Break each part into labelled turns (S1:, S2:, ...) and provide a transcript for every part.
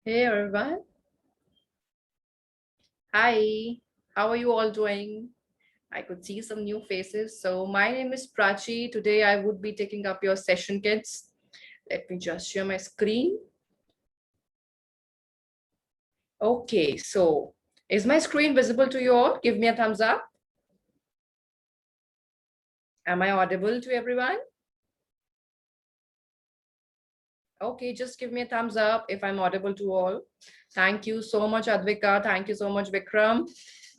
S1: Hey everyone. Hi. How are you all doing? I could see some new faces. So my name is Prachi. Today I would be taking up your session, kids. Let me just share my screen. Okay, so is my screen visible to you all? Give me a thumbs up. Am I audible to everyone? Okay, just give me a thumbs up if I'm audible to all. Thank you so much, Advika. Thank you so much, Vikram.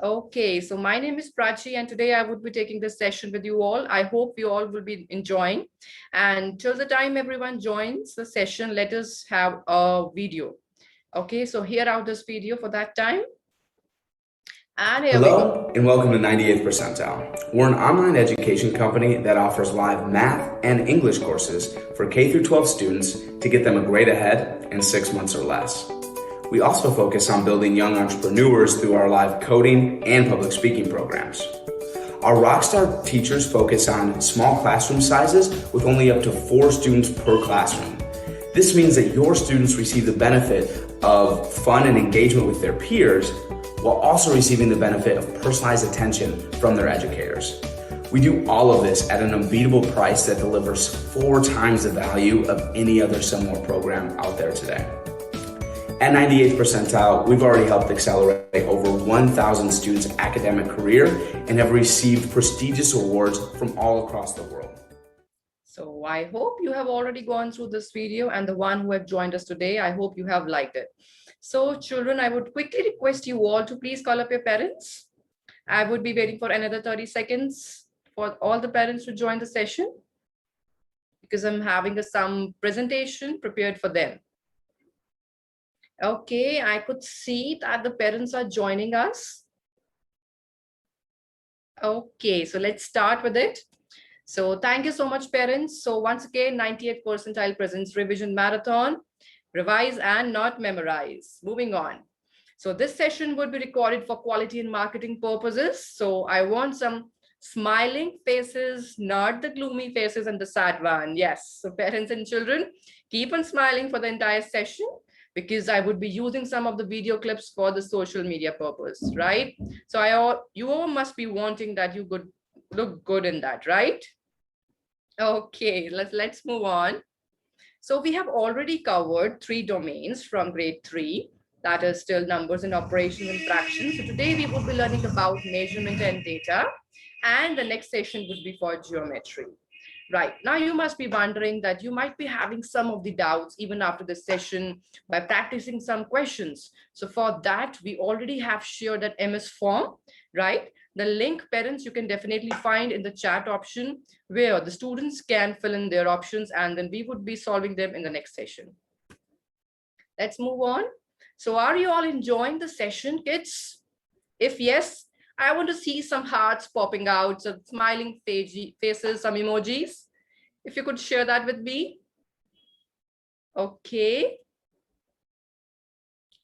S1: Okay, so my name is Prachi, and today I would be taking this session with you all. I hope you all will be enjoying. And till the time everyone joins the session, let us have a video. Okay, so hear out this video for that time. And here we go.
S2: Hello and welcome to 98th Percentile. We're an online education company that offers live math and English courses for K through 12 students to get them a grade ahead in 6 months or less. We also focus on building young entrepreneurs through our live coding and public speaking programs. Our Rockstar teachers focus on small classroom sizes with only up to 4 students per classroom. This means that your students receive the benefit of fun and engagement with their peers while also receiving the benefit of personalized attention from their educators. We do all of this at an unbeatable price that delivers 4 times the value of any other similar program out there today. At 98th Percentile, we've already helped accelerate over 1,000 students' academic career and have received prestigious awards from all across the world.
S1: So I hope you have already gone through this video, and the one who have joined us today, I hope you have liked it. So children, I would quickly request you all to please call up your parents. I would be waiting for another 30 seconds for all the parents to join the session because I'm having some presentation prepared for them. Okay, I could see that the parents are joining us. Okay, so let's start with it. So thank you so much, parents. So once again, 98th Percentile presents Revision Marathon. Revise and not memorize. Moving on. So this session would be recorded for quality and marketing purposes. So I want some smiling faces, not the gloomy faces and the sad one. Yes, so parents and children, keep on smiling for the entire session because I would be using some of the video clips for the social media purpose, right? So you all must be wanting that you could look good in that, right? Okay, let's move on. So we have already covered 3 domains from grade 3, that is still numbers and operations and fractions. So today we will be learning about measurement and data, and the next session would be for geometry. Right, now you must be wondering that you might be having some of the doubts even after this session by practicing some questions. So for that, we already have shared that MS form, right? The link, parents, you can definitely find in the chat option where the students can fill in their options, and then we would be solving them in the next session. Let's move on. So are you all enjoying the session, kids? If yes, I want to see some hearts popping out, some smiling faces, some emojis. If you could share that with me. Okay.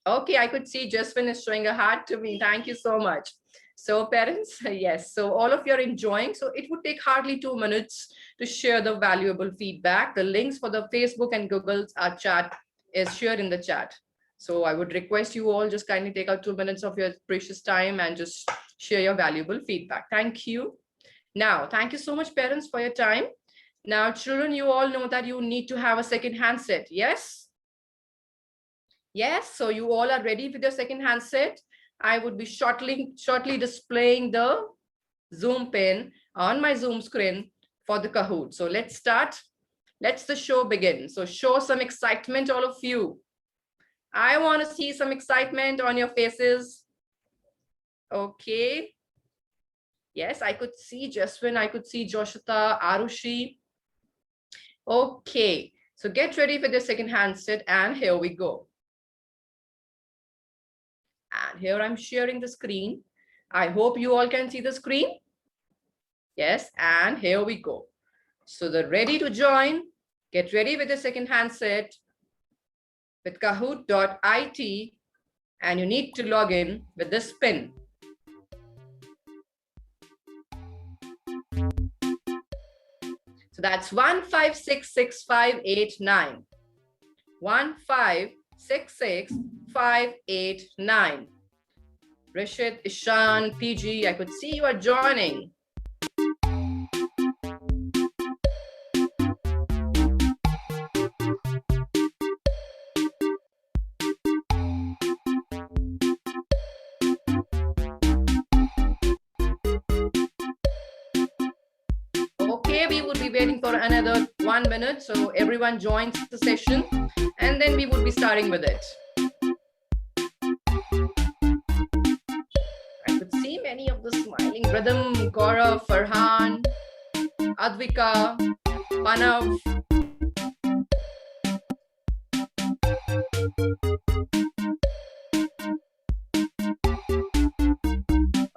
S1: Okay, I could see Jasmine is showing a heart to me. Thank you so much. So parents, yes, so all of you are enjoying. So it would take hardly 2 minutes to share the valuable feedback. The links for the Facebook and Google's chat is shared in the chat. So I would request you all just kindly take out 2 minutes of your precious time and just share your valuable feedback. Thank you. Now, thank you so much, parents, for your time. Now, children, you all know that you need to have a second handset. Yes? Yes, so you all are ready with your second handset. I would be shortly displaying the Zoom pin on my Zoom screen for the Kahoot. So let's start. Let's the show begin. So show some excitement, all of you. I want to see some excitement on your faces. Okay. Yes, I could see Jaswin. I could see Joshita, Arushi. Okay. So get ready for the second handset, and here we go. And here I'm sharing the screen. I hope you all can see the screen. Yes, and here we go. So the ready to join, get ready with the second handset with kahoot.it, and you need to log in with this pin. So that's 1566589. 1566589. 66589. Rishit, Ishan, PG, I could see you are joining. Okay, we would be waiting for another 1 minute. So everyone joins the session and then we would be starting with it. I could see many of the smiling Rhythm, Gaurav, Farhan, Advika, Panav.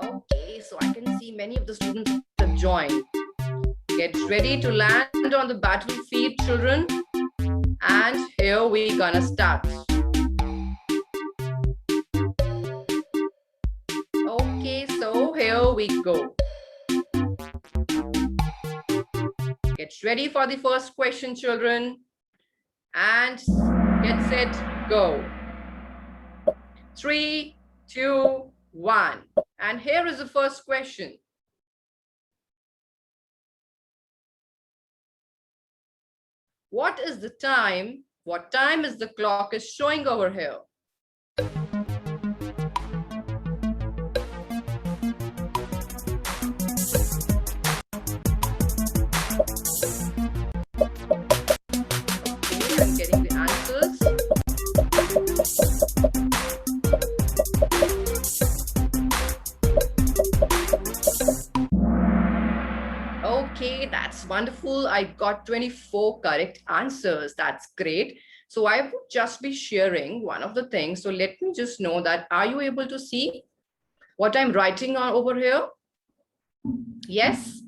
S1: Okay, so I can see many of the students have joined. Get ready to land on the battlefield, children. And here we gonna start. Okay, so here we go. Get ready for the first question, children. And get set, go. 3, 2, 1. And here is the first question. What is the time? What time is the clock is showing over here? Okay, I'm getting the answers. Okay, that's wonderful. I got 24 correct answers. That's great. So I would just be sharing one of the things. So let me just know that, are you able to see what I'm writing on over here? Yes.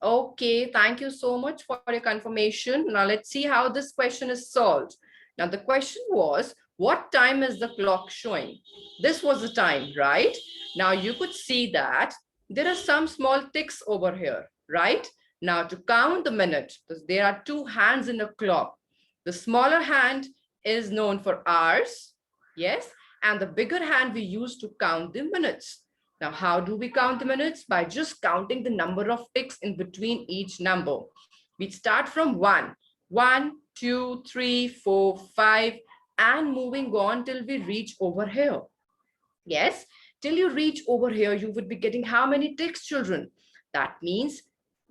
S1: Okay, thank you so much for your confirmation. Now let's see how this question is solved. Now the question was, what time is the clock showing? This was the time, right? Now you could see that there are some small ticks over here, right? Now to count the minute, there are two hands in a clock. The smaller hand is known for hours, yes, and the bigger hand we use to count the minutes. Now, how do we count the minutes? By just counting the number of ticks in between each number. We start from 1, 1, 2, 3, 4, 5, and moving on till we reach over here. Yes, till you reach over here, you would be getting how many ticks, children? That means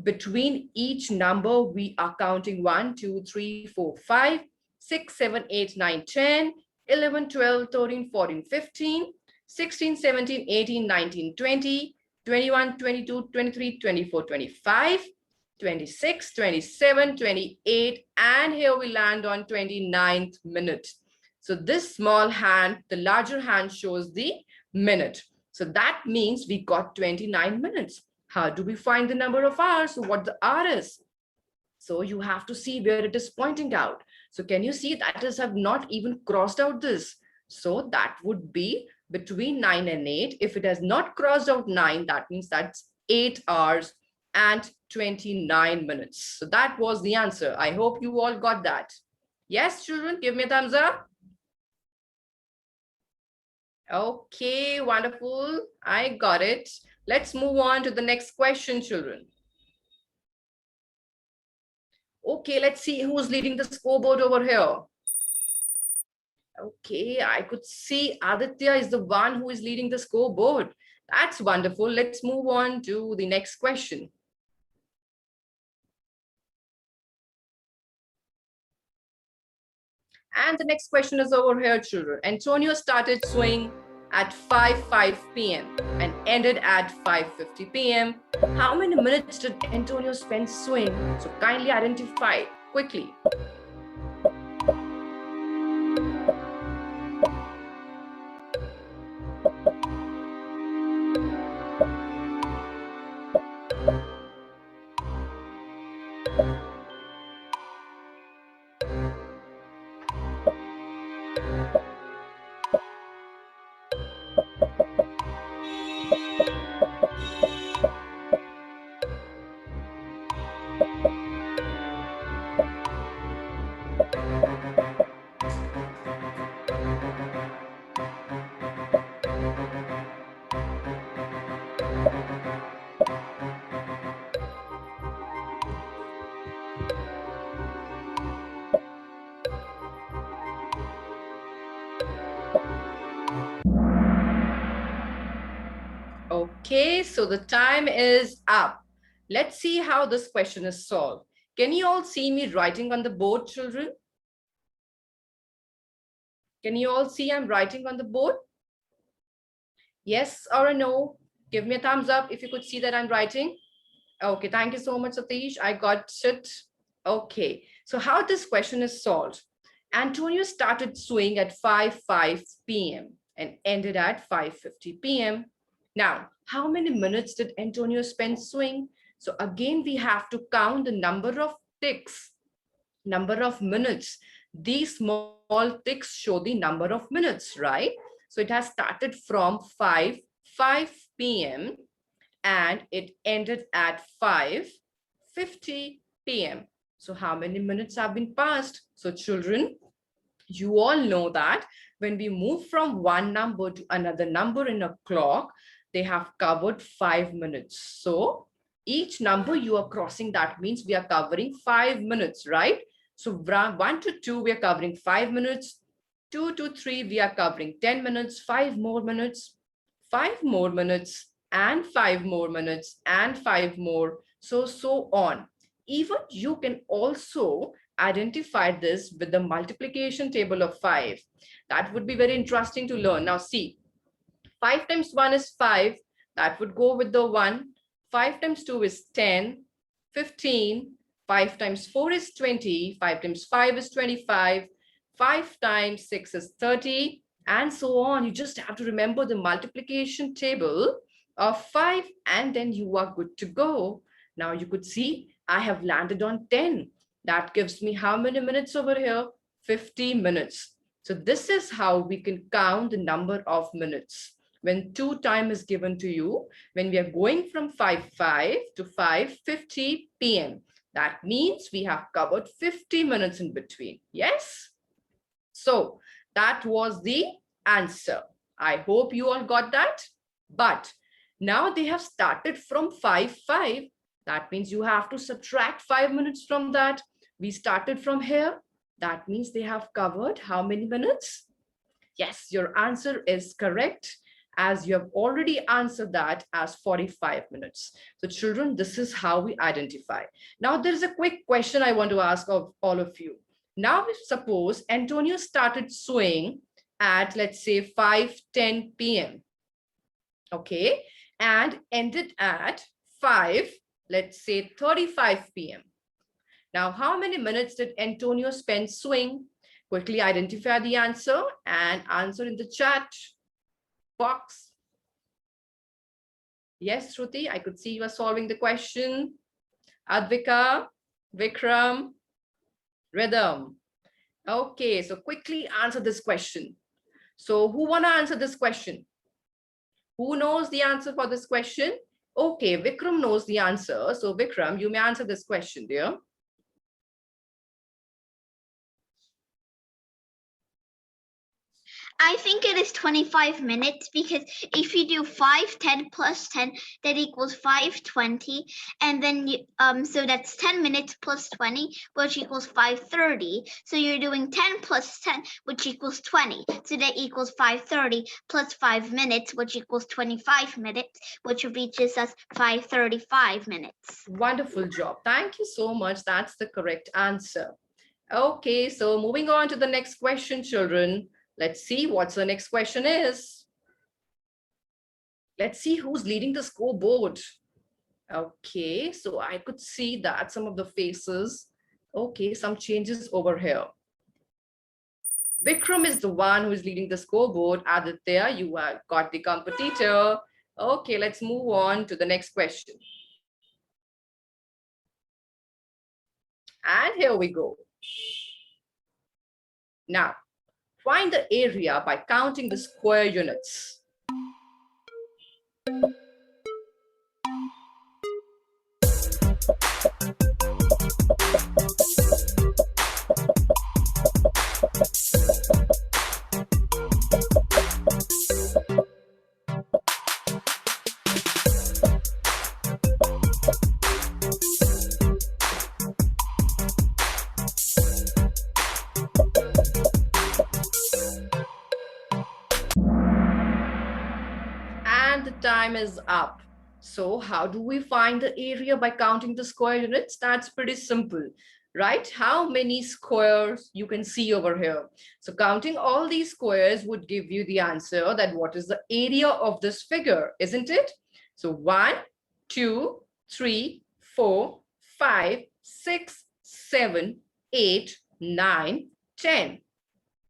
S1: between each number, we are counting 1, 2, 3, 4, 5, 6, 7, 8, 9, 10, 11, 12, 13, 14, 15, 16, 17, 18, 19, 20, 21, 22, 23, 24, 25, 26, 27, 28, and here we land on 29th minute. So this small hand, the larger hand shows the minute. So that means we got 29 minutes. How do we find the number of hours? So what the hour is? So you have to see where it is pointing out. So can you see that is have not even crossed out this? So that would be between 9 and 8. If it has not crossed out 9, that means that's 8 hours and 29 minutes. So that was the answer. I hope you all got that. Yes, children, give me a thumbs up. Okay, wonderful. I got it. Let's move on to the next question, children. Okay, let's see who's leading the scoreboard over here. Okay, I could see Aditya is the one who is leading the scoreboard. That's wonderful. Let's move on to the next question. And the next question is over here, children. Antonio started sewing at 5:05 p.m. and ended at 5:50 p.m. How many minutes did Antonio spend sewing? So kindly identify quickly. Okay, so the time is up. Let's see how this question is solved. Can you all see me writing on the board, children? Can you all see I'm writing on the board? Yes or a no? Give me a thumbs up if you could see that I'm writing. Okay, thank you so much, Satish. I got it. Okay, so how this question is solved. Antonio started sewing at 5:05 p.m. and ended at 5:50 p.m. Now, how many minutes did Antonio spend sewing? So again, we have to count the number of ticks, number of minutes. These small ticks show the number of minutes, right? So it has started from 5:05 p.m. and it ended at 5:50 p.m. So how many minutes have been passed? So children, you all know that when we move from one number to another number in a clock, they have covered 5 minutes. So each number you are crossing, that means we are covering 5 minutes, right? So 1 to 2, we are covering 5 minutes. 2 to 3, we are covering 10 minutes, 5 more minutes, 5 more minutes, and 5 more minutes, and 5 more, so on. Even you can also identify this with the multiplication table of 5. That would be very interesting to learn. Now see, 5 times 1 is 5. That would go with the 1. 5 times 2 is 10, 15. 5 times 4 is 20. 5 times 5 is 25. 5 times 6 is 30. And so on. You just have to remember the multiplication table of 5 and then you are good to go. Now you could see I have landed on 10. That gives me how many minutes over here? 50 minutes. So this is how we can count the number of minutes. When 2 time is given to you, when we are going from 5:05 to 5:50 p.m., that means we have covered 50 minutes in between. Yes? So that was the answer. I hope you all got that. But now they have started from 5:05. That means you have to subtract 5 minutes from that. We started from here. That means they have covered how many minutes? Yes, your answer is correct, as you have already answered that as 45 minutes. So children, this is how we identify. Now there is a quick question I want to ask of all of you. Now suppose Antonio started sewing at, let's say, 5:10 p.m. Okay, and ended at 5, let's say 35 p.m. Now, how many minutes did Antonio spend sewing? Quickly identify the answer and answer in the chat box. Yes, Shruti, I could see you are solving the question. Advika, Vikram, Rhythm. Okay, so quickly answer this question. So who want to answer this question? Who knows the answer for this question? Okay, Vikram knows the answer. So Vikram, you may answer this question, dear.
S3: I think it is 25 minutes because if you do 5:10 plus 10, that equals 5:20. And then, so that's 10 minutes plus 20, which equals 5:30. So you're doing 10 plus 10, which equals 20. So that equals 5:30 plus 5 minutes, which equals 25 minutes, which reaches us 5:35 minutes.
S1: Wonderful job. Thank you so much. That's the correct answer. Okay, so moving on to the next question, children. Let's see what the next question is. Let's see who's leading the scoreboard. Okay, so I could see that some of the faces. Okay, some changes over here. Vikram is the one who is leading the scoreboard. Aditya, you have got the competitor. Okay, let's move on to the next question. And here we go. Now, find the area by counting the square units. And the time is up. So how do we find the area by counting the square units? That's pretty simple, right? How many squares you can see over here? So counting all these squares would give you the answer that what is the area of this figure, isn't it? So 1, 2, 3, 4, 5, 6, 7, 8, 9, 10,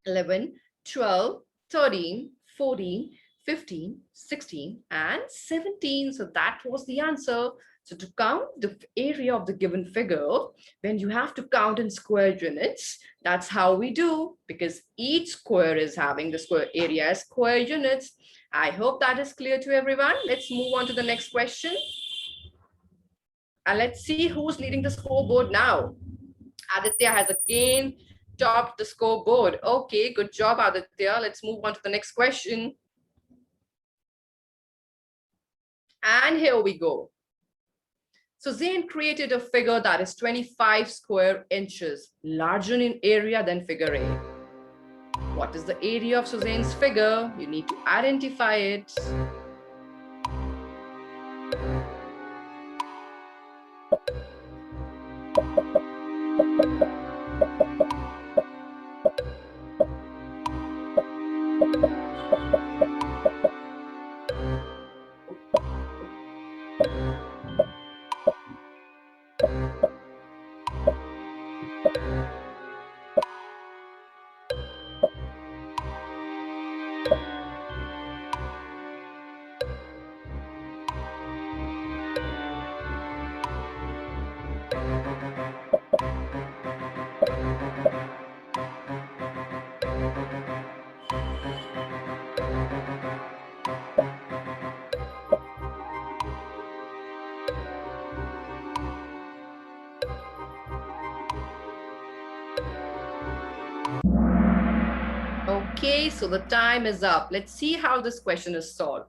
S1: 11, 12, 13, 14, 15, 16, and 17. So that was the answer. So to count the area of the given figure, when you have to count in square units, that's how we do, because each square is having the square area as square units. I hope that is clear to everyone. Let's move on to the next question. And let's see who's leading the scoreboard now. Aditya has again topped the scoreboard. Okay, good job, Aditya. Let's move on to the next question. And here we go. So Zain created a figure that is 25 square inches, larger in area than figure A. What is the area of Suzanne's figure? You need to identify it. Okay, so the time is up. Let's see how this question is solved.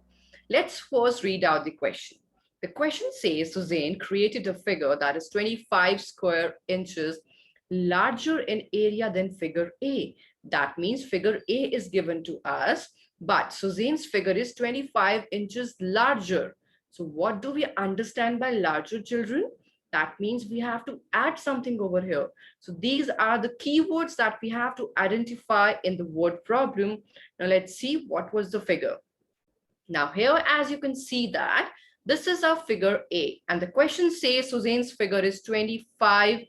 S1: Let's first read out the question. The question says Suzanne created a figure that is 25 square inches larger in area than figure A. That means figure A is given to us, but Suzanne's figure is 25 inches larger. So what do we understand by larger, children? That means we have to add something over here. So these are the keywords that we have to identify in the word problem. Now let's see what was the figure. Now here, as you can see that this is our figure A, and the question says Suzanne's figure is 25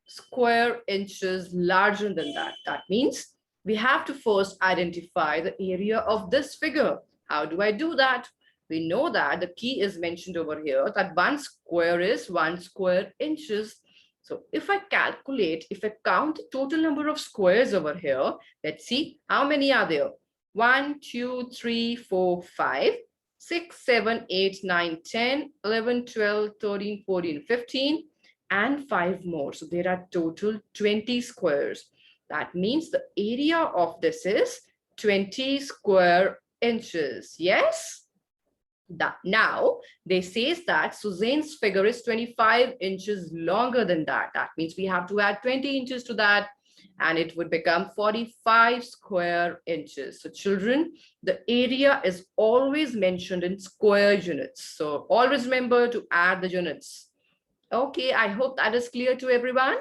S1: square inches larger than that. That means we have to first identify the area of this figure. How do I do that? We know that the key is mentioned over here, that 1 square is 1 square inches. So if I calculate, if I count the total number of squares over here, let's see how many are there. 1, 2, 3, 4, 5, 6, 7, 8, 9, 10, 11, 12, 13, 14, 15, and 5 more. So there are total 20 squares. That means the area of this is 20 square inches. Yes? Now they says that Suzanne's figure is 25 inches longer than that. That means we have to add 20 inches to that, and it would become 45 square inches. So children, the area is always mentioned in square units. So always remember to add the units. Okay, I hope that is clear to everyone.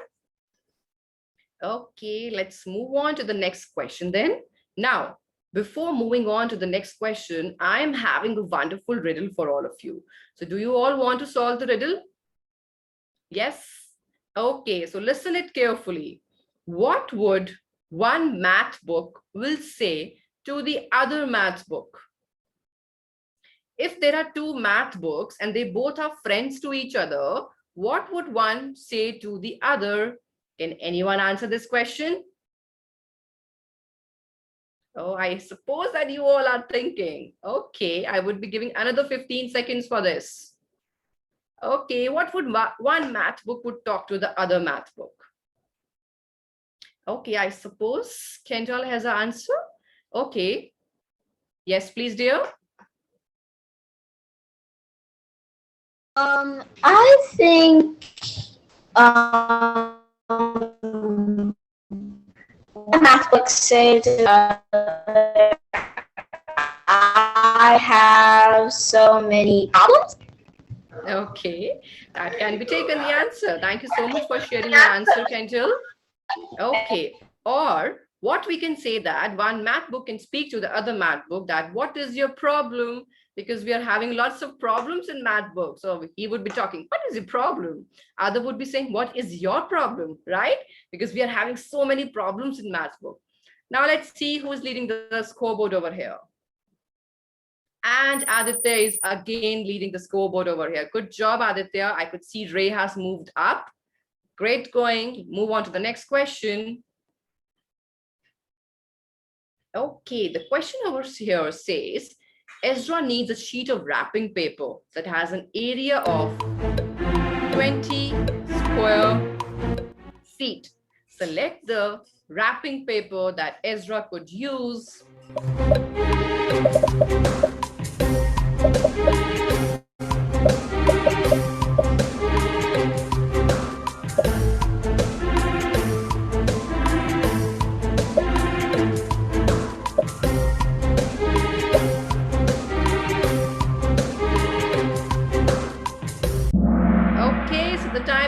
S1: Okay, let's move on to the next question then. Now, before moving on to the next question, I am having a wonderful riddle for all of you. So do you all want to solve the riddle? Yes? Okay, so listen it carefully. What would one math book will say to the other math book? If there are two math books and they both are friends to each other, what would one say to the other? Can anyone answer this question? Oh, I suppose that you all are thinking. Okay, I would be giving another 15 seconds for this. Okay, what would one math book would talk to the other math book? Okay, I suppose Kendall has an answer. Okay. Yes, please, dear.
S4: I think math book says I have so many problems.
S1: Okay, that can be taken the answer. Thank you so much for sharing your answer, Kendall. Okay, or what we can say that one math book can speak to the other math book that what is your problem? Because we are having lots of problems in math book. So he would be talking, what is your problem? Other would be saying, what is your problem, right? Because we are having so many problems in math book. Now let's see who is leading the scoreboard over here. And Aditya is again leading the scoreboard over here. Good job, Aditya. I could see Ray has moved up. Great going. Move on to the next question. Okay, the question over here says, Ezra needs a sheet of wrapping paper that has an area of 20 square feet. Select the wrapping paper that Ezra could use.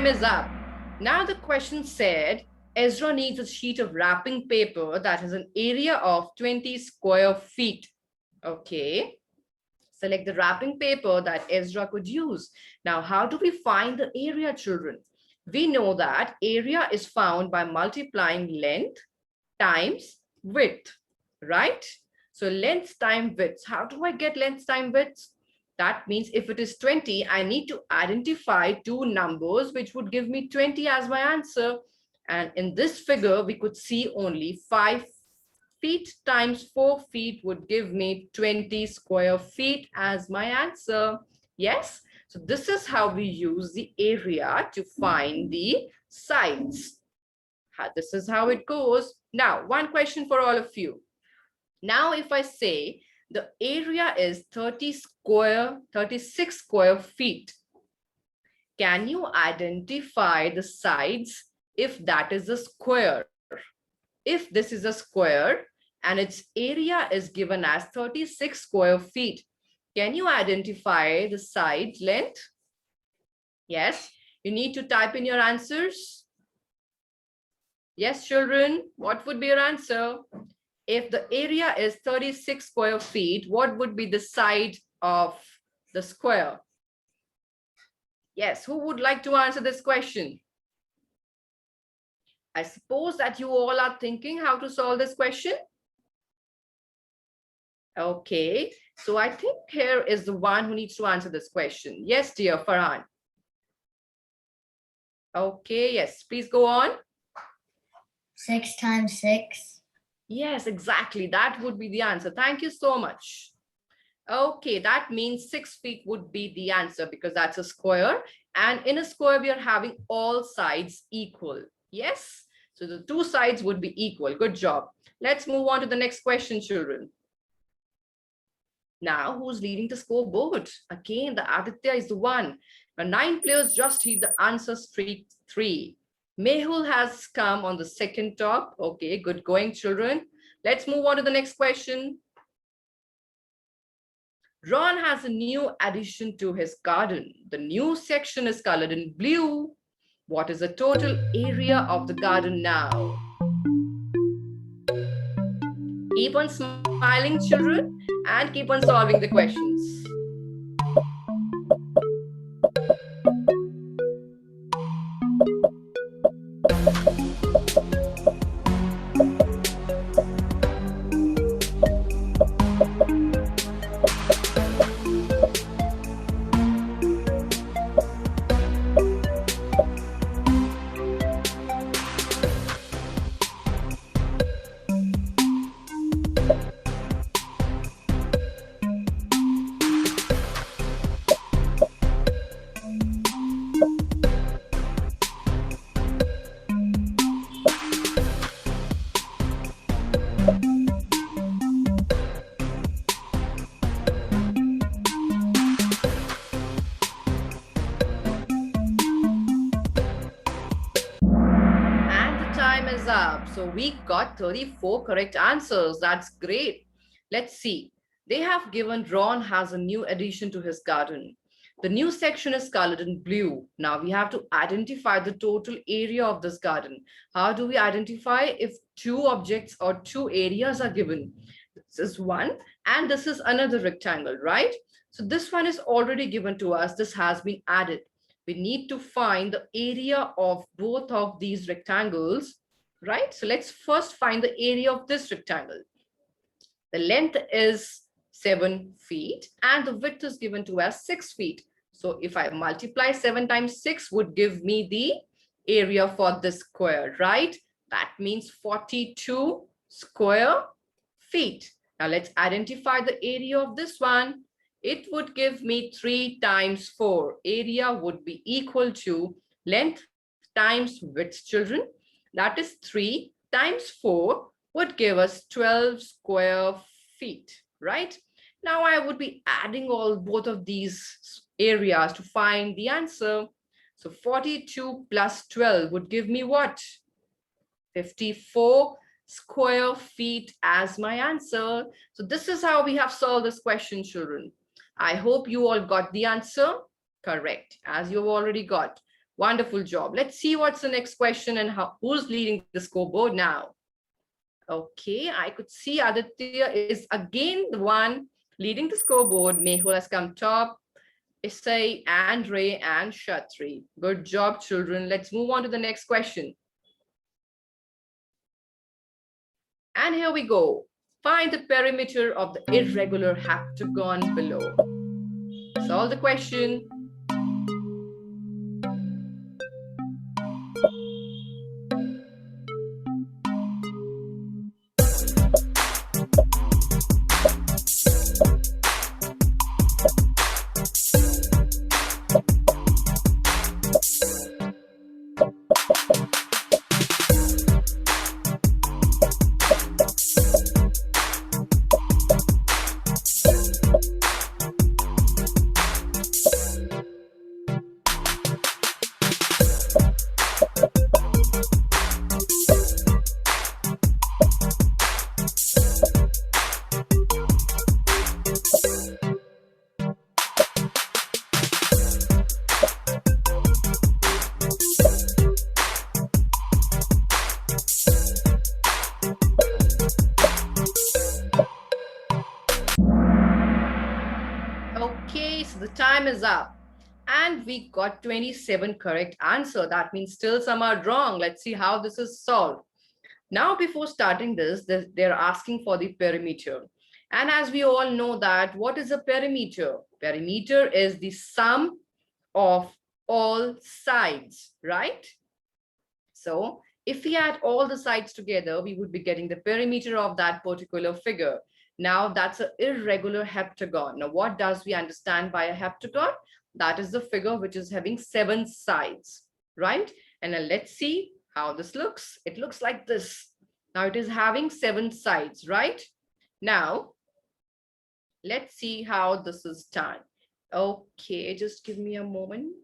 S1: Is up. Now the question said, Ezra needs a sheet of wrapping paper that has an area of 20 square feet. Okay. Select the wrapping paper that Ezra could use. Now, how do we find the area, children? We know that area is found by multiplying length times width, right? So length times width. How do I get length times width? That means if it is 20, I need to identify two numbers which would give me 20 as my answer. And in this figure, we could see only 5 feet times 4 feet would give me 20 square feet as my answer. Yes, so this is how we use the area to find the sides. This is how it goes. Now, one question for all of you. Now, if I say the area is 36 square feet, can you identify the sides if that is a square? If this is a square and its area is given as 36 square feet, can you identify the side length? Yes, you need to type in your answers. Yes, children, what would be your answer? If the area is 36 square feet, what would be the side of the square? Yes, who would like to answer this question? I suppose that you all are thinking how to solve this question. Okay, so I think here is the one who needs to answer this question. Yes, dear Farhan. Okay, yes, please go on.
S5: 6 times 6.
S1: Yes, exactly. That would be the answer. Thank you so much. Okay, that means 6 feet would be the answer because that's a square. And in a square, we are having all sides equal. Yes, so the two sides would be equal. Good job. Let's move on to the next question, children. Now, who's leading the scoreboard? Again, the Aditya is the one. Now, 9 players just hit the answer streak 3. Mehul has come on the second top. Okay, good going, children. Let's move on to the next question. Ron has a new addition to his garden. The new section is colored in blue. What is the total area of the garden now? Keep on smiling, children, and keep on solving the questions. Up. So we got 34 correct answers. That's great. Let's see. They have given Ron has a new addition to his garden. The new section is colored in blue. Now we have to identify the total area of this garden. How do we identify if two objects or two areas are given? This is one and this is another rectangle, right? So this one is already given to us. This has been added. We need to find the area of both of these rectangles, right? So let's first find the area of this rectangle. The length is 7 feet and the width is given to us 6 feet. So if I multiply 7 times 6 would give me the area for this square, right? That means 42 square feet. Now let's identify the area of this one. It would give me 3 times 4. Area would be equal to length times width, children. That is 3 times 4 would give us 12 square feet, right? Now I would be adding both of these areas to find the answer. So 42 plus 12 would give me what? 54 square feet as my answer. So this is how we have solved this question, children. I hope you all got the answer correct, as you've already got. Wonderful job. Let's see what's the next question and who's leading the scoreboard now. Okay, I could see Aditya is again the one leading the scoreboard. Mehul has come top, Isai, and Ray, and Shatri. Good job, children. Let's move on to the next question. And here we go. Find the perimeter of the irregular heptagon below. Solve the question. Okay, so the time is up. And we got 27 correct answer. That means still some are wrong. Let's see how this is solved. Now, before starting this, they're asking for the perimeter. And as we all know that, what is a perimeter? Perimeter is the sum of all sides, right? So if we add all the sides together, we would be getting the perimeter of that particular figure. Now that's an irregular heptagon. Now what does we understand by a heptagon? That is the figure which is having 7 sides, right? And now let's see how this looks. It looks like this. Now it is having 7 sides, right? Now let's see how this is done. Okay, just give me a moment.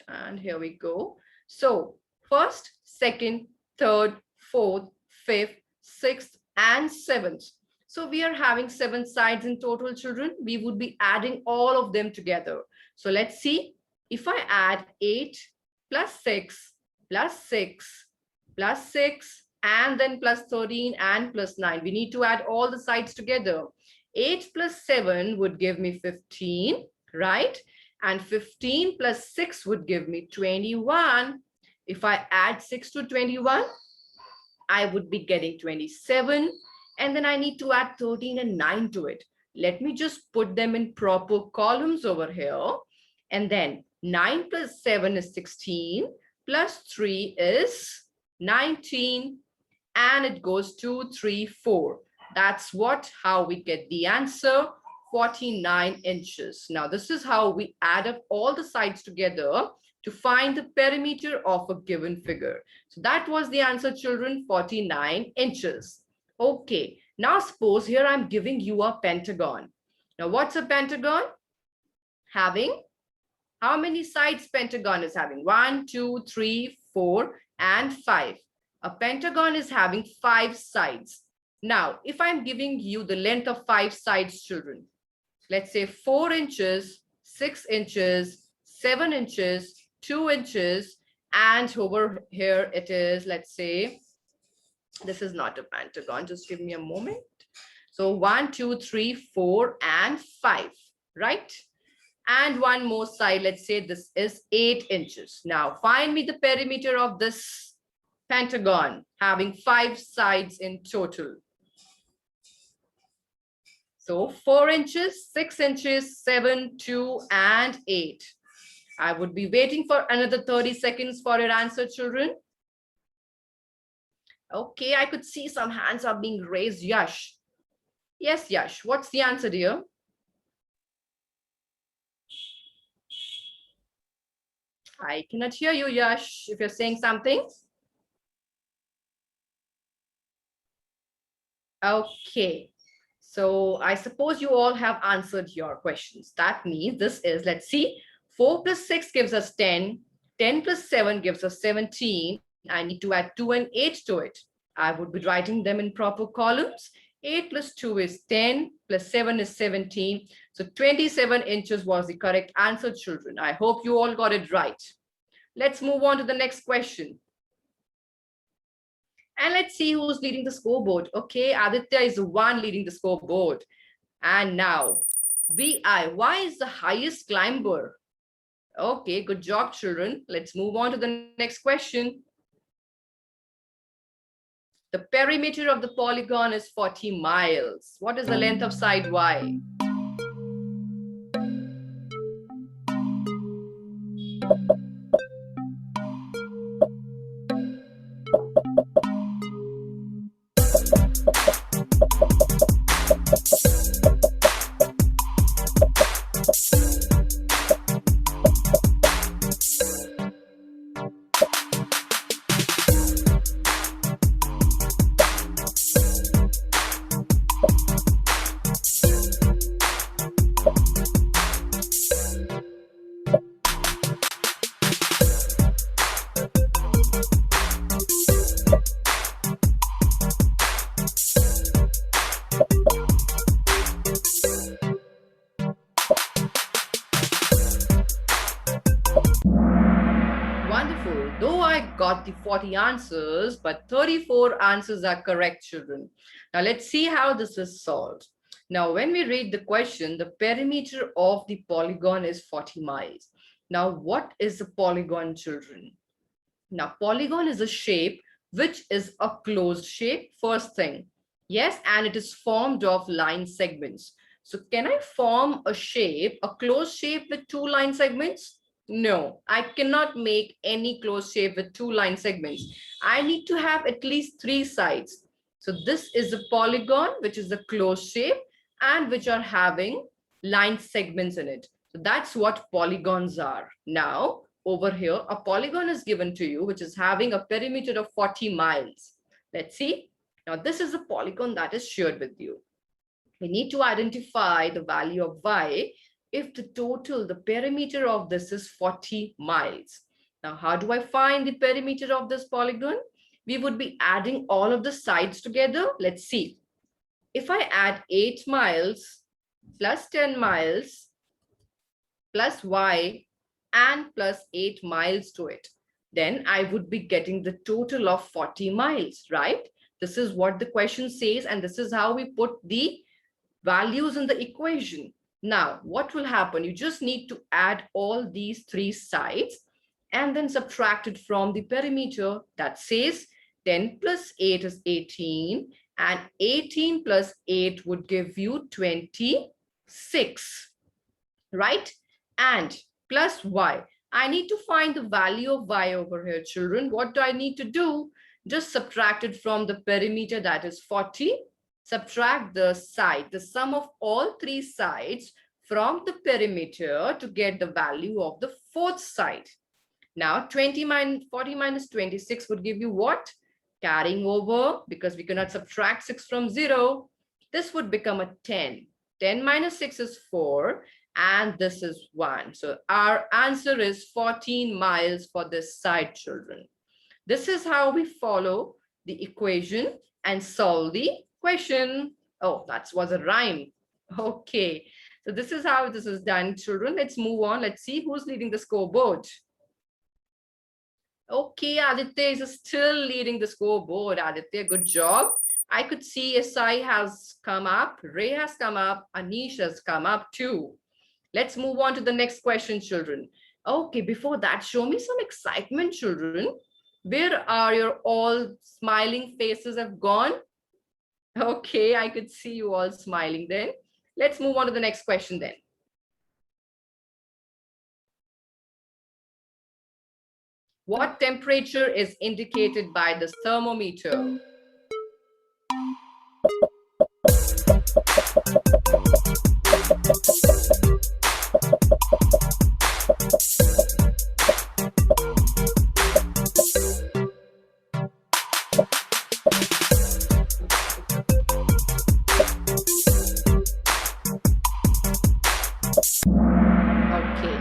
S1: And here we go. So first, second, third, fourth, fifth, sixth, and seventh. So we are having 7 sides in total, children. We would be adding all of them together. So let's see. If I add 8 plus 6 plus 6 plus 6 and then plus 13 and plus 9, we need to add all the sides together. 8 plus 7 would give me 15, right? And 15 plus 6 would give me 21. If I add 6 to 21, I would be getting 27. And then I need to add 13 and 9 to it. Let me just put them in proper columns over here. And then 9 plus 7 is 16, plus 3 is 19. And it goes 2, 3, 4. That's how we get the answer, 49 inches. Now, this is how we add up all the sides together to find the perimeter of a given figure. So that was the answer, children, 49 inches. Okay, now suppose here I'm giving you a pentagon. Now, what's a pentagon? Having, how many sides pentagon is having? 1, 2, 3, 4, and 5. A pentagon is having 5 sides. Now, if I'm giving you the length of 5 sides, children, let's say 4 inches, 6 inches, 7 inches, 2 inches, and over here it is, let's say, this is not a pentagon, just give me a moment. So 1, 2, 3, 4, and 5, right? And one more side, let's say this is 8 inches. Now find me the perimeter of this pentagon having 5 sides in total. So 4 inches, 6 inches, 7, 2, and 8. I would be waiting for another 30 seconds for your answer, children. Okay, I could see some hands are being raised. Yash. Yes, Yash. What's the answer, dear? I cannot hear you, Yash, if you're saying something. Okay. So I suppose you all have answered your questions. That means this is, let's see, 4 plus 6 gives us 10. 10 plus 7 gives us 17. I need to add 2 and 8 to it. I would be writing them in proper columns. 8 plus 2 is 10, plus 7 is 17. So 27 inches was the correct answer, children. I hope you all got it right. Let's move on to the next question. And let's see who's leading the scoreboard. Okay, Aditya is the one leading the scoreboard. And now, VI, Y is the highest climber. Okay, good job, children. Let's move on to the next question. The perimeter of the polygon is 40 miles. What is the length of side Y? Wonderful. Though I got the 40 answers, but 34 answers are correct, children. Now let's see how this is solved. Now, when we read the question, the perimeter of the polygon is 40 miles. Now, what is a polygon, children? Now, polygon is a shape which is a closed shape, first thing. Yes, and it is formed of line segments. So can I form a shape, a closed shape with 2 line segments? No, I cannot make any closed shape with 2 line segments. I need to have at least 3 sides. So this is a polygon, which is a closed shape and which are having line segments in it. So that's what polygons are. Now, over here, a polygon is given to you, which is having a perimeter of 40 miles. Let's see. Now, this is a polygon that is shared with you. We need to identify the value of Y if the perimeter of this is 40 miles. Now, how do I find the perimeter of this polygon? We would be adding all of the sides together. Let's see. If I add 8 miles plus 10 miles plus Y and plus 8 miles to it, then I would be getting the total of 40 miles, right? This is what the question says, and this is how we put the values in the equation. Now, what will happen? You just need to add all these 3 sides and then subtract it from the perimeter. That says 10 plus 8 is 18, and 18 plus 8 would give you 26, right? And plus Y. I need to find the value of Y over here, children. What do I need to do? Just subtract it from the perimeter, that is 40. Subtract the side, the sum of all 3 sides from the perimeter to get the value of the 4th side. Now, 40 minus 26 would give you what? Carrying over, because we cannot subtract 6 from 0. This would become a 10. 10 minus 6 is 4, and this is 1. So our answer is 14 miles for this side, children. This is how we follow the equation and solve the question. Oh, that was a rhyme. Okay. So this is how this is done, children. Let's move on. Let's see who's leading the scoreboard. Okay, Aditya is still leading the scoreboard. Aditya, good job. I could see SI has come up, Ray has come up, Anish has come up too. Let's move on to the next question, children. Okay, before that, show me some excitement, children. Where are your all smiling faces have gone? Okay, I could see you all smiling then. Let's move on to the next question then. What temperature is indicated by this thermometer? Okay,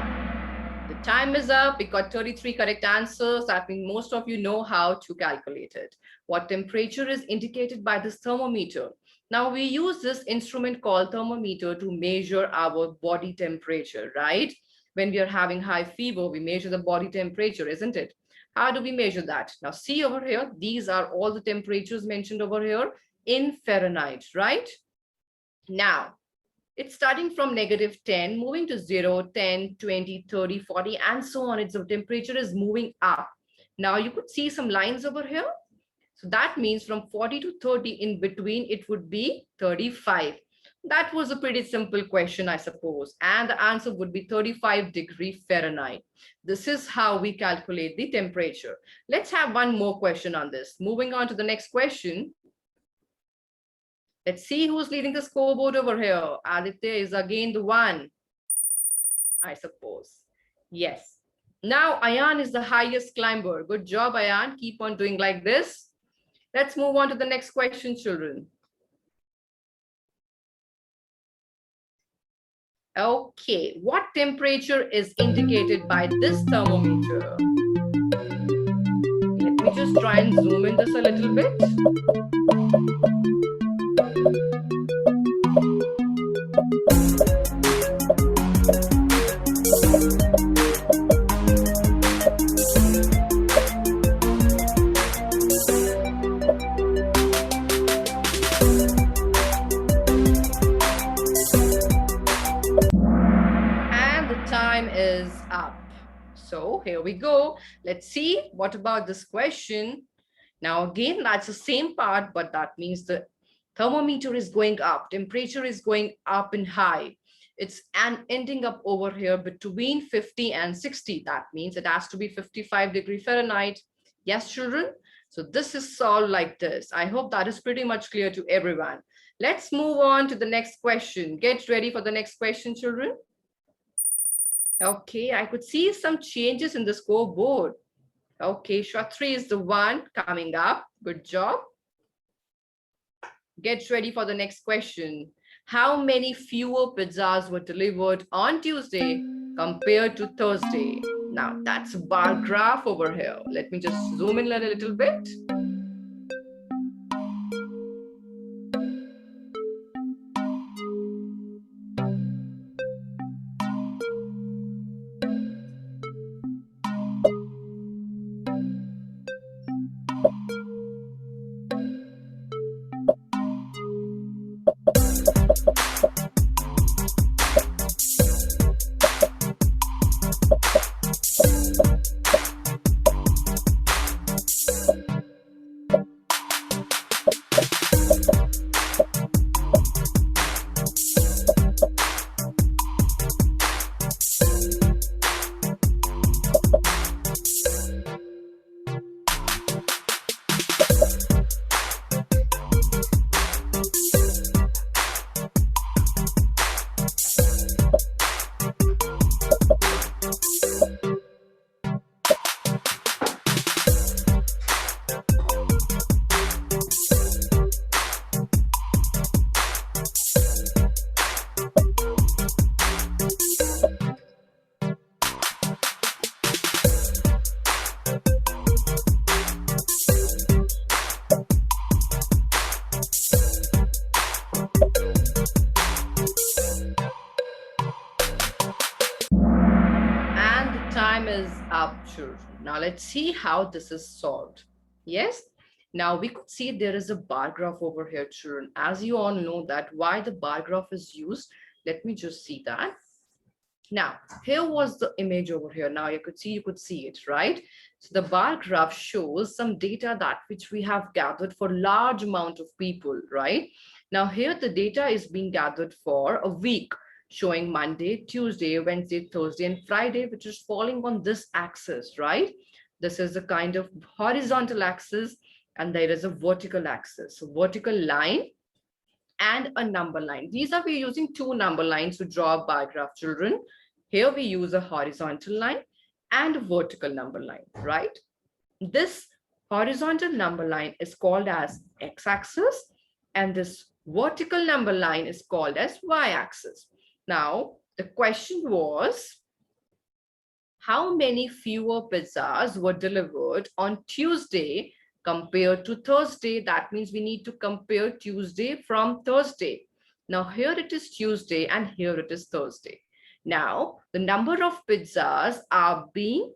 S1: the time is up. We got 33 correct answers. I think most of you know how to calculate it. What temperature is indicated by this thermometer? Now we use this instrument called thermometer to measure our body temperature, right? When we are having high fever, we measure the body temperature, isn't it? How do we measure that? Now see over here, these are all the temperatures mentioned over here in Fahrenheit, right? Now, it's starting from -10, moving to 0, 10, 20, 30, 40, and so on. Its temperature is moving up. Now you could see some lines over here. So that means from 40 to 30 in between, it would be 35. That was a pretty simple question, I suppose. And the answer would be 35° Fahrenheit. This is how we calculate the temperature. Let's have one more question on this. Moving on to the next question. Let's see who's leading the scoreboard over here. Aditya is again the one, I suppose. Yes. Now Ayan is the highest climber. Good job, Ayan. Keep on doing like this. Let's move on to the next question, children. Okay, what temperature is indicated by this thermometer? Let me just try and zoom in this a little bit. Time is up. So here we go. Let's see. What about this question? Now again, that's the same part, but that means the thermometer is going up. Temperature is going up and high. It's ending up over here between 50 and 60. That means it has to be 55° Fahrenheit. Yes, children? So this is solved like this. I hope that is pretty much clear to everyone. Let's move on to the next question. Get ready for the next question, children. Okay, I could see some changes in the scoreboard. Okay, Shwatri is the one coming up. Good job. Get ready for the next question. How many fewer pizzas were delivered on Tuesday compared to Thursday? Now, that's a bar graph over here. Let me just zoom in a little bit. children. Now let's see how this is solved. Yes. Now we could see there is a bar graph over here, children. As you all know that why the bar graph is used. Let me just see that. Now, here was the image over here. Now you could see it, right? So the bar graph shows some data that which we have gathered for large amount of people, right? Now here the data is being gathered for a week, showing Monday, Tuesday, Wednesday, Thursday, and Friday, which is falling on this axis, right? This is a kind of horizontal axis, and there is a vertical axis. So vertical line and a number line. These are we using two number lines to draw a bar graph, children. Here we use a horizontal line and a vertical number line, right? This horizontal number line is called as x-axis, and this vertical number line is called as y-axis. Now, the question was, how many fewer pizzas were delivered on Tuesday compared to Thursday? That means we need to compare Tuesday from Thursday. Now here it is Tuesday and here it is Thursday. Now the number of pizzas are being,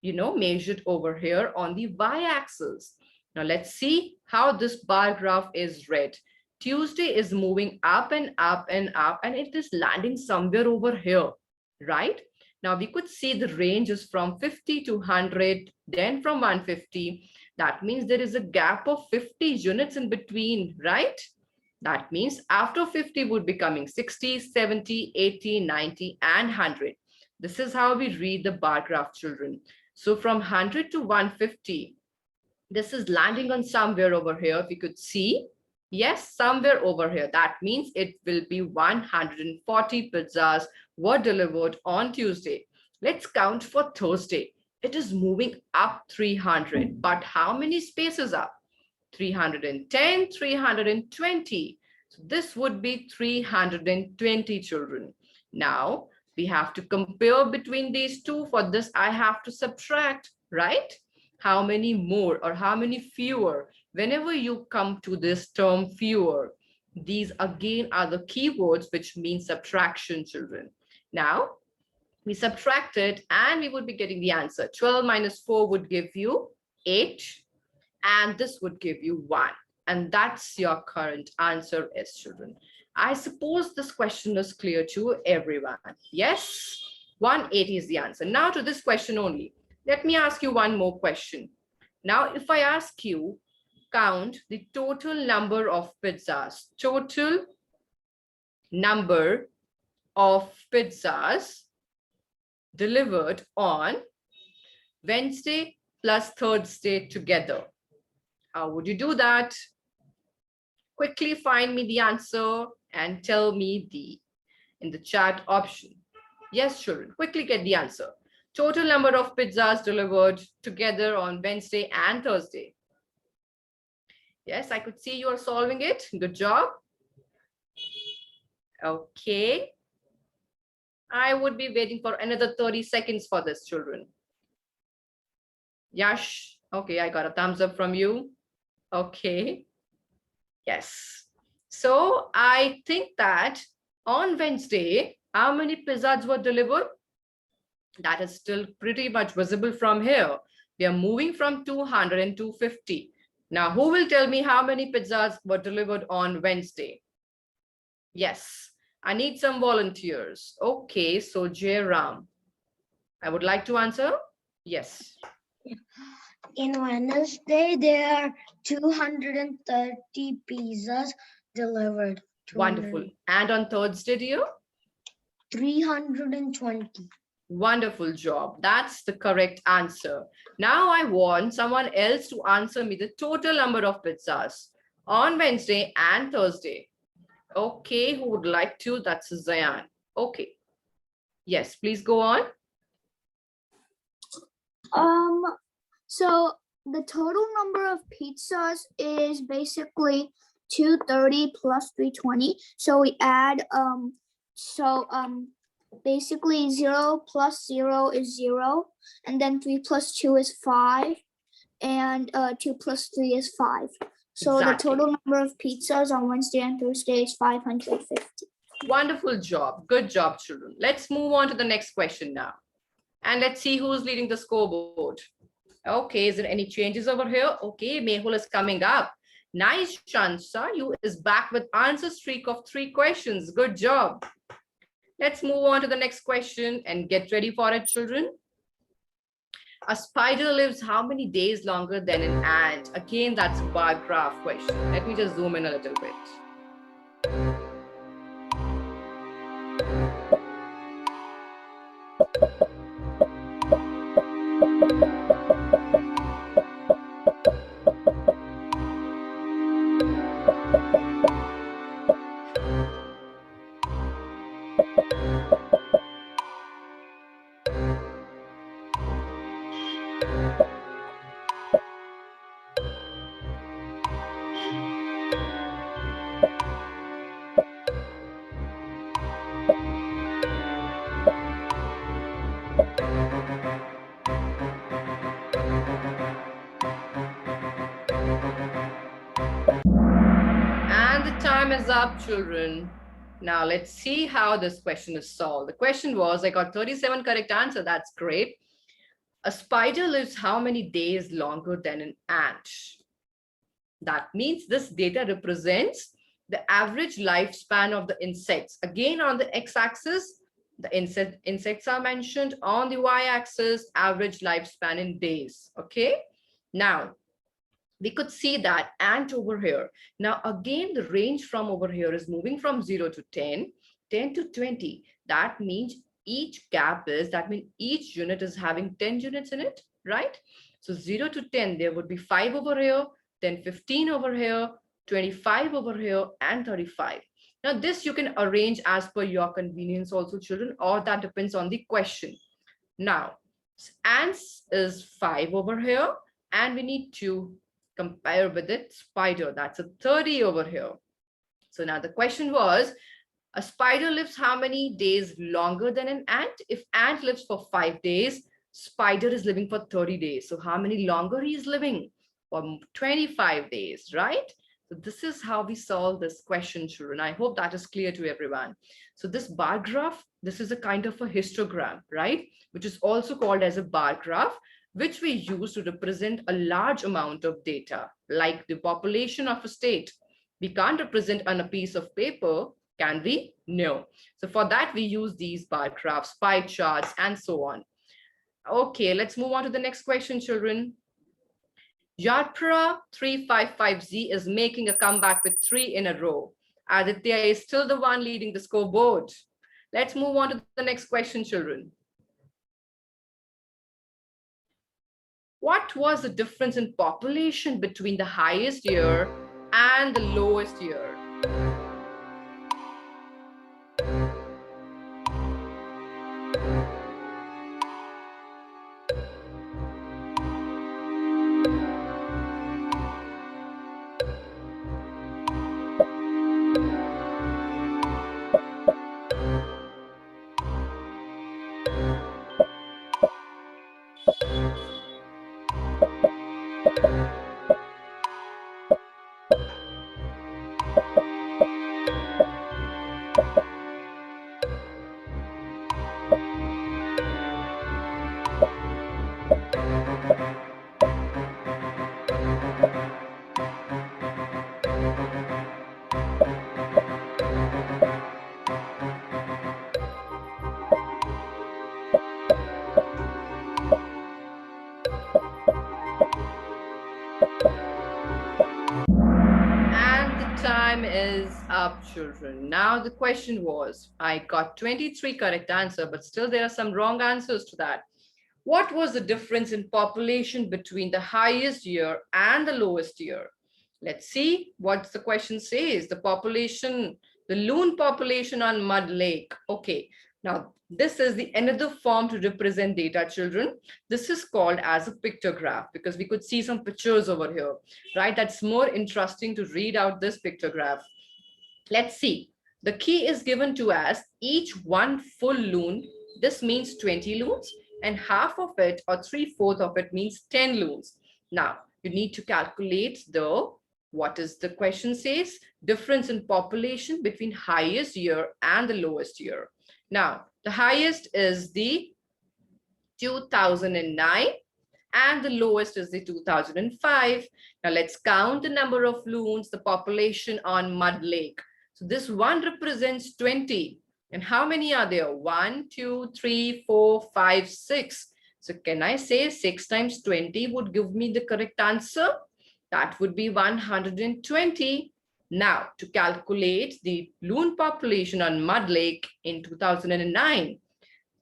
S1: measured over here on the y-axis. Now let's see how this bar graph is read. Tuesday is moving up and up and up, and it is landing somewhere over here, right? Now we could see the range is from 50 to 100, then from 150. That means there is a gap of 50 units in between, right? That means after 50 would be coming 60, 70, 80, 90, and 100. This is how we read the bar graph, children. So from 100 to 150, this is landing on somewhere over here. If you could see, yes, somewhere over here. That means it will be 140 pizzas were delivered on Tuesday. Let's count for Thursday. It is moving up 300, but how many spaces up? 310, 320. So this would be 320, children. Now we have to compare between these two. For this, I have to subtract, right? How many more or how many fewer? Whenever you come to this term fewer, these again are the keywords which mean subtraction, children. Now we subtract it and we would be getting the answer. 12 minus 4 would give you 8. And this would give you 1. And that's your current answer, is, children. I suppose this question is clear to everyone. Yes, 180 is the answer. Now to this question only. Let me ask you one more question. Now, if I ask you, count the total number of pizzas. Total number of pizzas delivered on Wednesday plus Thursday together. How would you do that? Quickly find me the answer and tell me in the chat option. Yes, children, quickly get the answer. Total number of pizzas delivered together on Wednesday and Thursday. Yes, I could see you are solving it. Good job. Okay. I would be waiting for another 30 seconds for this, children. Yash, okay, I got a thumbs up from you. Okay. Yes. So I think that on Wednesday, how many pizzas were delivered? That is still pretty much visible from here. We are moving from 200 and 250. Now, who will tell me how many pizzas were delivered on Wednesday? Yes, I need some volunteers. Okay, so Jairam, I would like to answer. Yes.
S5: In Wednesday, there are 230 pizzas delivered.
S1: Wonderful. And on Thursday, dear?
S5: 320.
S1: Wonderful job. That's the correct answer. Now I want someone else to answer me the total number of pizzas on Wednesday and Thursday. Okay, who would like to? That's Zayan. Okay. Yes, please go on.
S6: So the total number of pizzas is basically 230 plus 320. So we add basically 0 plus 0 is 0, and then 3 plus 2 is 5, and 2 plus 3 is 5. So
S1: Exactly.
S6: the total number of pizzas on Wednesday and Thursday is 550.
S1: Wonderful job. Good job, children. Let's move on to the next question now. And let's see who's leading the scoreboard. Okay, is there any changes over here? Okay, Mehul is coming up. Nice, Shansha. You is back with answer streak of 3 questions. Good job. Let's move on to the next question and get ready for it, children. A spider lives how many days longer than an ant? Again, that's a bar graph question. Let me just zoom in a little bit. And the time is up, children. Now let's see how this question is solved. The question was, I got 37 correct answer. That's great. A spider lives how many days longer than an ant? That means this data represents the average lifespan of the insects. Again, on the x-axis, the insects are mentioned. On the y-axis, average lifespan in days. Okay. Now, we could see that ant over here. Now, again, the range from over here is moving from 0 to 10, 10 to 20. That means each gap is, that means each unit is having 10 units in it, right? So 0 to 10, there would be 5 over here, then 15 over here, 25 over here, and 35. Now, this you can arrange as per your convenience also, children, or that depends on the question. Now, ants is 5 over here, and we need to compare with it spider. That's a 30 over here. So now the question was, a spider lives how many days longer than an ant? If ant lives for 5 days, spider is living for 30 days. So how many longer he is living? For 25 days, right? So this is how we solve this question, children. I hope that is clear to everyone. So this bar graph, this is a kind of a histogram, right? Which is also called as a bar graph, which we use to represent a large amount of data, like the population of a state. We can't represent on a piece of paper, can we? No. So for that, we use these bar graphs, pie charts, and so on. Okay, let's move on to the next question, children. Yatra 355Z is making a comeback with 3 in a row. Aditya is still the one leading the scoreboard. Let's move on to the next question, children. What was the difference in population between the highest year and the lowest year? Time is up, children. Now the question was, I got 23 correct answer, but still there are some wrong answers to that. What was the difference in population between the highest year and the lowest year? Let's see what the question says. The population, the loon population on Mud Lake. Okay, now this is the another form to represent data, children. This is called as a pictograph because we could see some pictures over here, right? That's more interesting to read out this pictograph. Let's see. The key is given to us each one full loon. This means 20 loons, and half of it or 3/4 of it means 10 loons. Now you need to calculate what is the question says, difference in population between highest year and the lowest year. Now, the highest is the 2009, and the lowest is the 2005. Now let's count the number of loons, the population on Mud Lake. So this one represents 20. And how many are there? 1, 2, 3, 4, 5, 6. So can I say 6 times 20 would give me the correct answer? That would be 120. Now, to calculate the loon population on Mud Lake in 2009,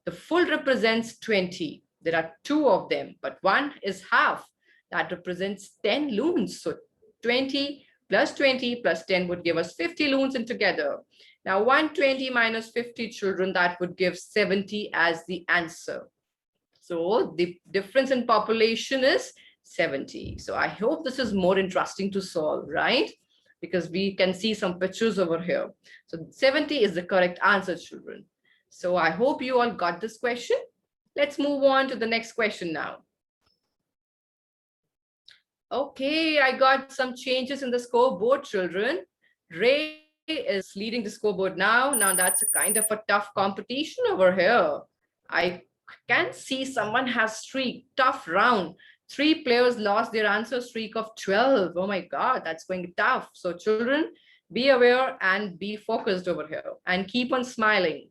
S1: the full represents 20. There are 2 of them, but 1 is half. That represents 10 loons. So 20 plus 20 plus 10 would give us 50 loons in together. Now 120 minus 50 children, that would give 70 as the answer. So the difference in population is 70. So I hope this is more interesting to solve, right? Because we can see some pictures over here. So 70 is the correct answer, children. So I hope you all got this question. Let's move on to the next question now. Okay, I got some changes in the scoreboard, children. Ray is leading the scoreboard now. Now that's a kind of a tough competition over here. I can see someone has streak, tough round. 3 players lost their answer streak of 12. Oh my God, that's going tough. So children, be aware and be focused over here and keep on smiling.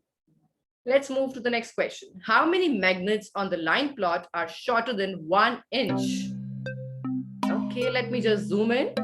S1: Let's move to the next question. How many magnets on the line plot are shorter than 1 inch? Okay, let me just zoom in.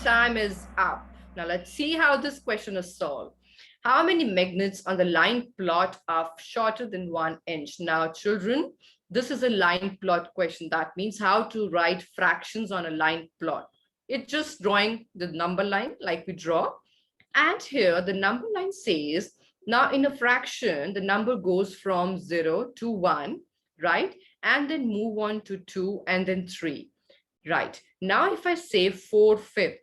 S1: Time is up. Now let's see how this question is solved. How many magnets on the line plot are shorter than 1 inch? Now children, this is a line plot question. That means how to write fractions on a line plot. It's just drawing the number line like we draw. And here the number line says, now in a fraction, the number goes from 0 to 1, right? And then move on to 2 and then 3. Right. Now, if I say 4/5,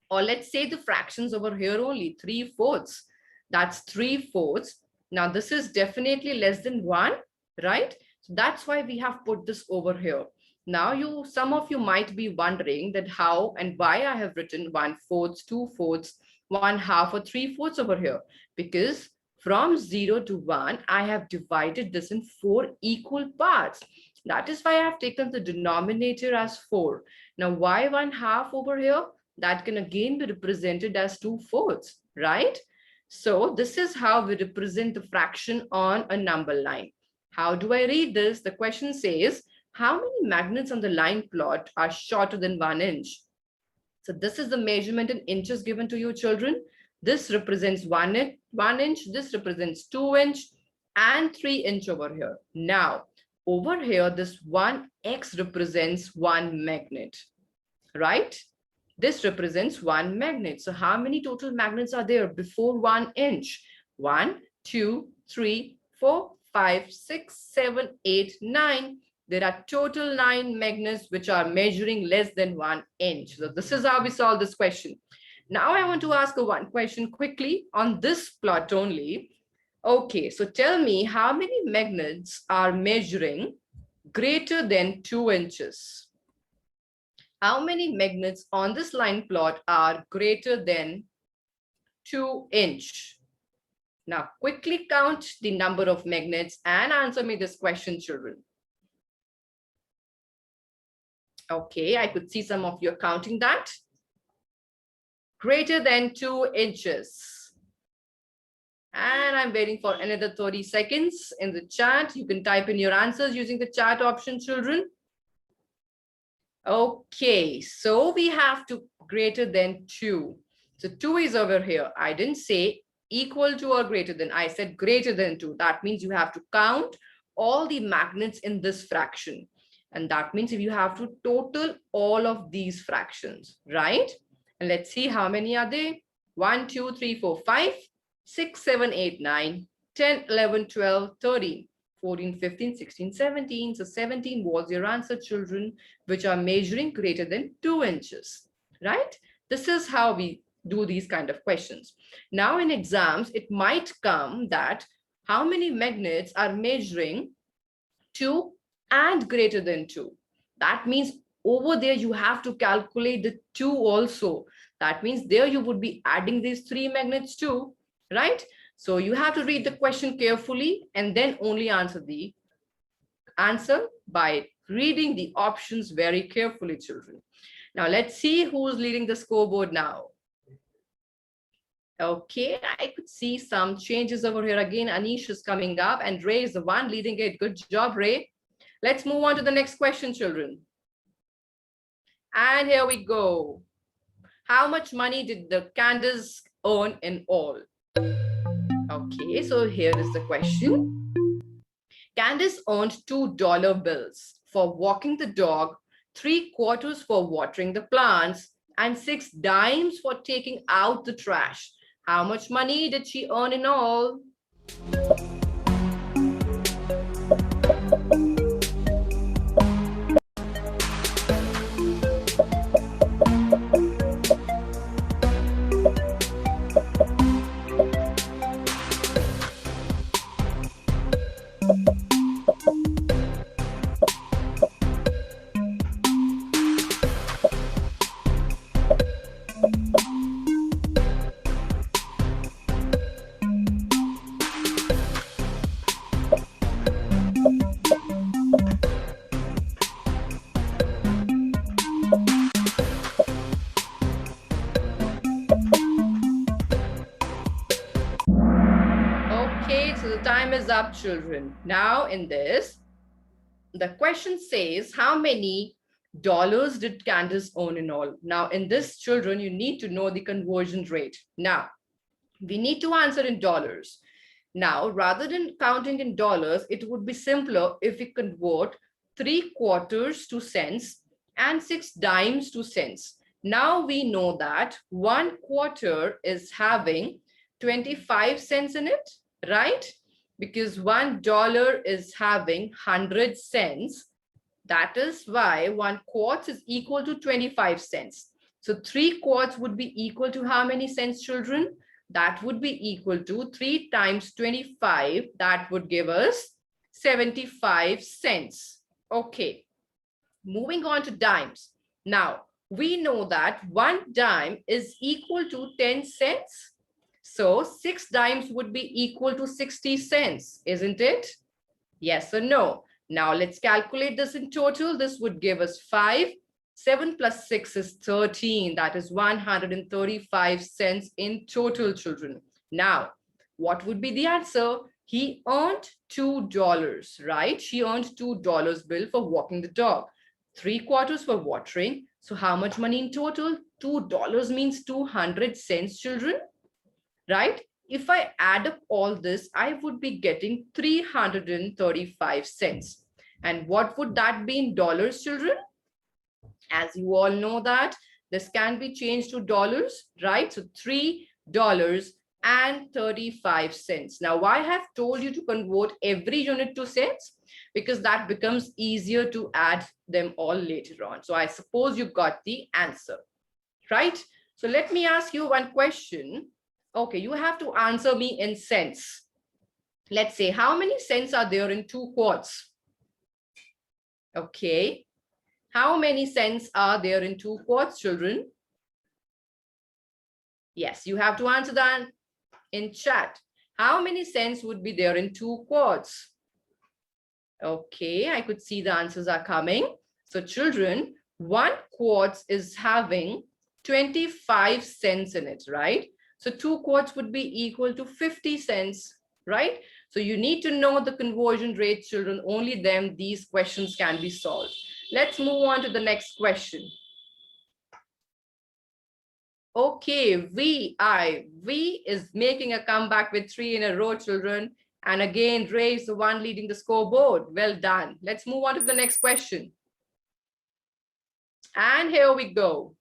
S1: or let's say the fractions over here only 3/4, that's 3/4. Now, this is definitely less than 1, right? So that's why we have put this over here. Now, some of you might be wondering that how and why I have written 1/4, 2/4, 1/2, or 3/4 over here. Because from 0 to 1, I have divided this in 4 equal parts. That is why I have taken the denominator as 4. Now, why 1/2 over here? That can again be represented as 2/4, right? So this is how we represent the fraction on a number line. How do I read this? The question says, how many magnets on the line plot are shorter than 1 inch? So this is the measurement in inches given to you, children. This represents 1 inch, this represents 2 inch, and 3 inch over here. Now, over here, this 1x represents 1 magnet, right? This represents 1 magnet. So how many total magnets are there before 1 inch? 1, 2, 3, 4, 5, 6, 7, 8, 9. There are total 9 magnets which are measuring less than 1 inch. So this is how we solve this question. Now I want to ask one question quickly on this plot only. Okay, so tell me how many magnets are measuring greater than 2 inches? How many magnets on this line plot are greater than 2 inch? Now quickly count the number of magnets and answer me this question, children. Okay, I could see some of you are counting that. Greater than 2 inches. And I'm waiting for another 30 seconds in the chat. You can type in your answers using the chat option, children. Okay, so we have to greater than 2. So 2 is over here. I didn't say equal to or greater than. I said greater than 2. That means you have to count all the magnets in this fraction. And that means if you have to total all of these fractions, right? And let's see how many are there. 1, 2, 3, 4, 5, 6, 7, 8, 9, 10, 11, 12, 13, 14, 15, 16, 17. So 17 was your answer, children, which are measuring greater than 2 inches, right? This is how we do these kind of questions. Now in exams, it might come that how many magnets are measuring 2 and greater than 2. That means over there you have to calculate the 2 also. That means there you would be adding these 3 magnets too, right? So you have to read the question carefully and then only answer the answer by reading the options very carefully, children. Now let's see who's leading the scoreboard now. Okay, I could see some changes over here. Again, Anish is coming up and Ray is the one leading it. Good job, Ray. Let's move on to the next question, children. And here we go. How much money did the Candace earn in all? Okay, so here is the question. Candace earned $2 bills for walking the dog, 3/4 for watering the plants, and 6 dimes for taking out the trash. How much money did she earn in all? Okay, so the time is up, children. Now in this, the question says, how many dollars did Candace earn in all? Now in this, children, you need to know the conversion rate. Now, we need to answer in dollars. Now, rather than counting in dollars, it would be simpler if we convert 3/4 to cents and 6 dimes to cents. Now we know that 1/4 is having 25 cents in it, right? Because $1 is having 100 cents. That is why 1/4 is equal to 25 cents. So 3/4 would be equal to how many cents, children? That would be equal to 3 times 25. That would give us 75 cents. Okay, moving on to dimes. Now, we know that 1 dime is equal to 10 cents. So 6 dimes would be equal to 60 cents, isn't it? Yes or no? Now let's calculate this in total. This would give us 5. 7 plus 6 is 13. That is 135 cents in total, children. Now, what would be the answer? He earned $2, right? She earned $2 bill for walking the dog. 3/4 for watering. So how much money in total? $2 means 200 cents, children, right? If I add up all this, I would be getting 335 cents. And what would that be in dollars, children? As you all know that this can be changed to dollars, right? So $3.35. Now, why I have told you to convert every unit to cents? Because that becomes easier to add them all later on. So I suppose you got the answer, right? So let me ask you one question. Okay, you have to answer me in cents. Let's say, how many cents are there in 2 quarts? Okay. How many cents are there in 2 quarts, children? Yes, you have to answer that in chat. How many cents would be there in 2 quarts? Okay, I could see the answers are coming. So children, 1 quart is having 25 cents in it, right? So 2 quarts would be equal to 50 cents, right? So you need to know the conversion rate, children. Only then these questions can be solved. Let's move on to the next question. Okay, V is making a comeback with 3 in a row, children. And again, Ray is the one leading the scoreboard. Well done. Let's move on to the next question. And here we go.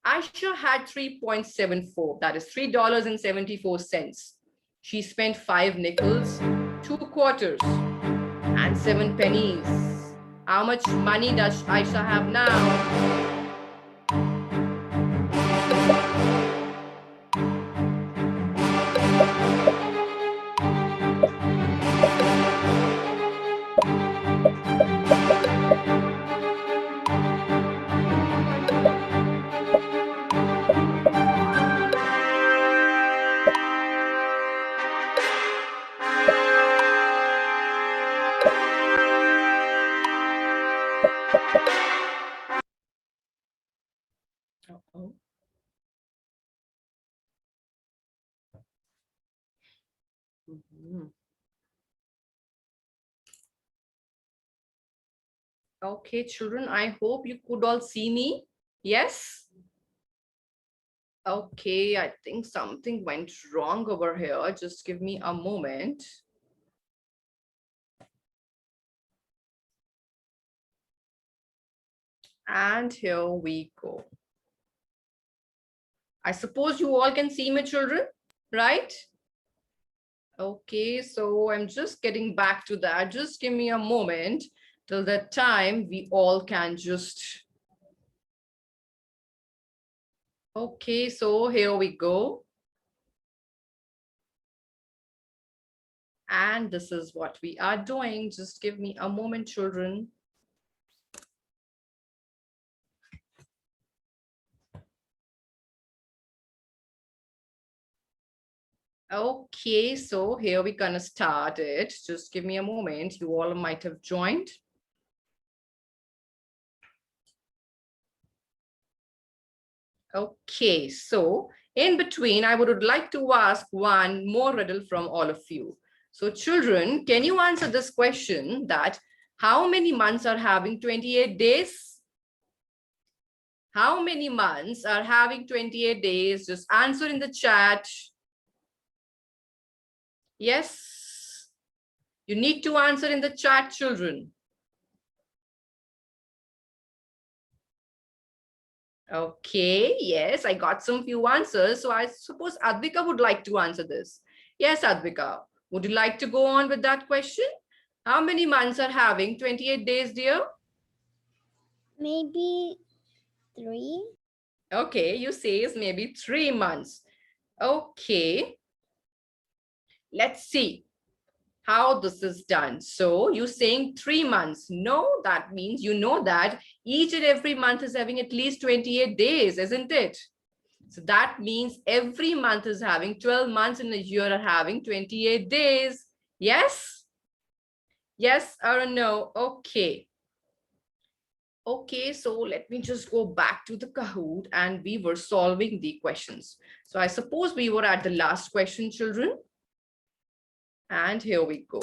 S1: Aisha had 3.74, that is $3.74. She spent 5 nickels, 2 quarters, and 7 pennies. How much money does Aisha have now? Uh-oh. Mhm. Okay, children, I hope you could all see me. Yes? Okay, I think something went wrong over here. Just give me a moment. And here we go. I suppose you all can see my children, right? Okay, so I'm just getting back to that. Just give me a moment. Till that time, we all can just... Okay, so here we go. And this is what we are doing. Just give me a moment, children. Okay, so here we're gonna start it. Just give me a moment. You all might have joined. Okay, so in between, I would like to ask one more riddle from all of you. So children, can you answer this question that how many months are having 28 days? How many months are having 28 days? Just answer in the chat. Yes, you need to answer in the chat, children. Okay, yes, I got some few answers. So I suppose Advika would like to answer this. Yes, Advika, would you like to go on with that question? How many months are having 28 days, dear?
S6: Maybe 3.
S1: Okay, you say is maybe 3 months. Okay, let's see how this is done. So you're saying 3 months. No, that means you know that each and every month is having at least 28 days, isn't it? So that means every month is having 12 months in a year are having 28 days. Yes? Yes or no? Okay. Okay, so let me just go back to the Kahoot and we were solving the questions. So I suppose we were at the last question, children. And here we go.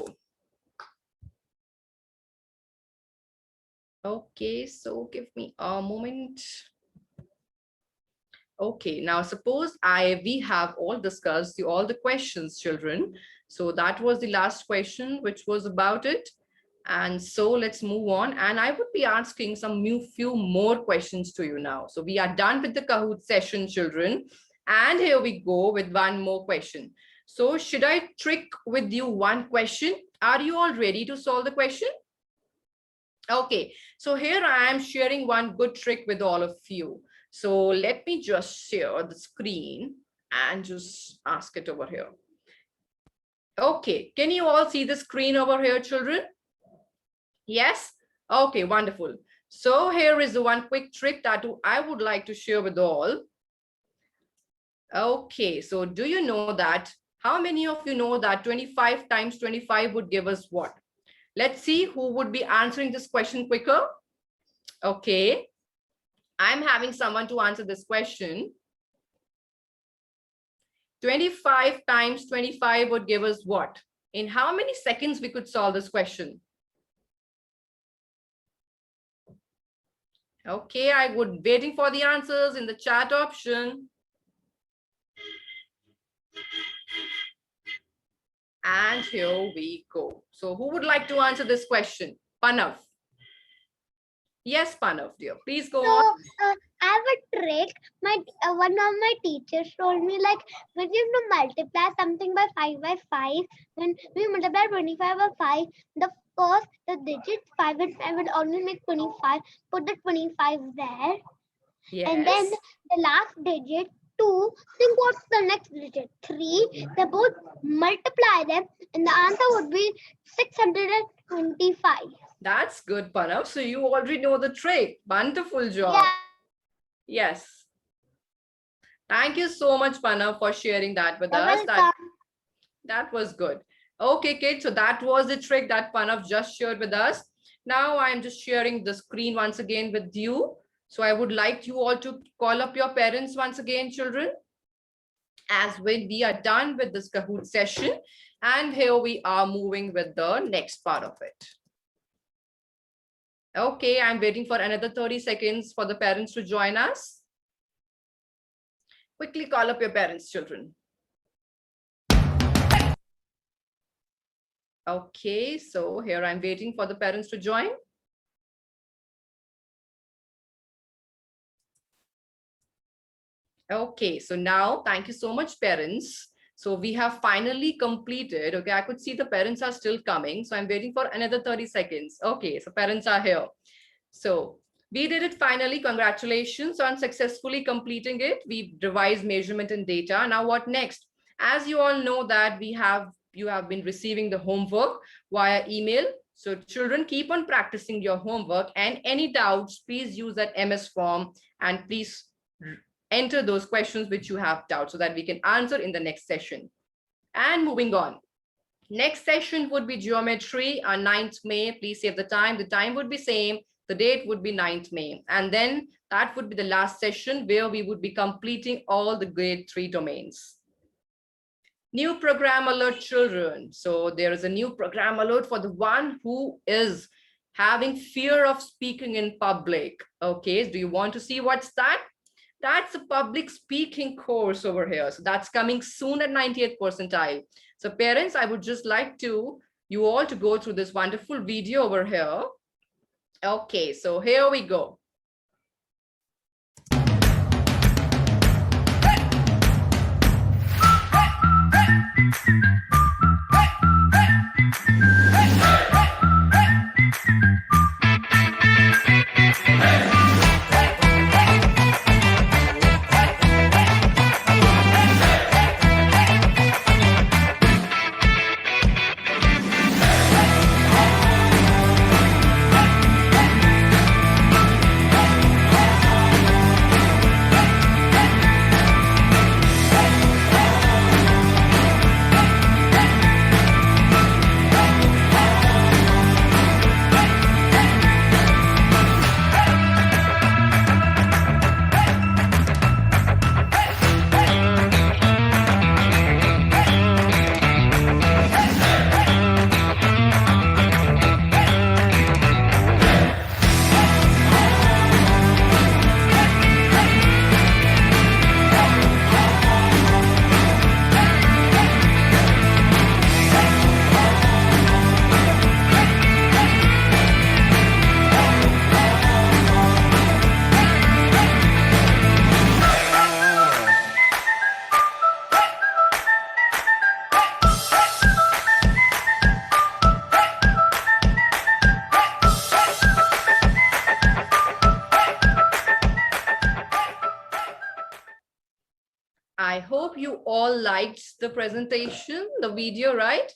S1: Okay, so give me a moment. Okay, now suppose we have all discussed all the questions, children. So that was the last question, which was about it. And so let's move on. And I would be asking some few more questions to you now. So we are done with the Kahoot session, children. And here we go with one more question. So should I trick with you one question? Are you all ready to solve the question? Okay, so here I am sharing one good trick with all of you. So let me just share the screen and just ask it over here. Okay, can you all see the screen over here, children? Yes? Okay, wonderful. So here is the one quick trick that I would like to share with all. Okay, so do you know that, how many of you know that 25 times 25 would give us what? Let's see who would be answering this question quicker. Okay, I'm having someone to answer this question. 25 times 25 would give us what? In how many seconds we could solve this question? Okay, I would waiting for the answers in the chat option. And here we go. So who would like to answer this question? Panav. Yes, Panav, dear. Please go on.
S5: I have a trick. One of my teachers told me, like, when you multiply something by 5 by 5, when we multiply 25 by 5, the digit 5 and 5 will only make 25. Put the 25 there.
S1: Yes.
S5: And then the last digit 2, think what's the next digit? 3. They both multiply them and the answer would be 625.
S1: That's good, Panav. So you already know the trick. Wonderful job.
S5: Yeah.
S1: Yes. Thank you so much, Panav, for sharing that with us. That was good. Okay, kids. So that was the trick that Panav just shared with us. Now I'm just sharing the screen once again with you. So I would like you all to call up your parents once again, children, as when we are done with this Kahoot session. And here we are moving with the next part of it. Okay, I'm waiting for another 30 seconds for the parents to join us. Quickly call up your parents, children. Okay, so here I'm waiting for the parents to join. Okay, so now thank you so much, parents. So we have finally completed. Okay, I could see the parents are still coming. So I'm waiting for another 30 seconds. Okay, so parents are here. So we did it finally. Congratulations on successfully completing it. We revised measurement and data. Now what next? As you all know that you have been receiving the homework via email. So children, keep on practicing your homework, and any doubts, please use that MS form and please enter those questions which you have doubts so that we can answer in the next session. And moving on. Next session would be geometry on 9th May. Please save the time. The time would be same. The date would be 9th May. And then that would be the last session where we would be completing all the grade 3 domains. New program alert, children. So there is a new program alert for the one who is having fear of speaking in public. Okay, do you want to see what's that? That's a public speaking course over here. So that's coming soon at 98th percentile. So parents, I would just like you all to go through this wonderful video over here. Okay, so here we go. I hope you all liked the presentation, the video, right?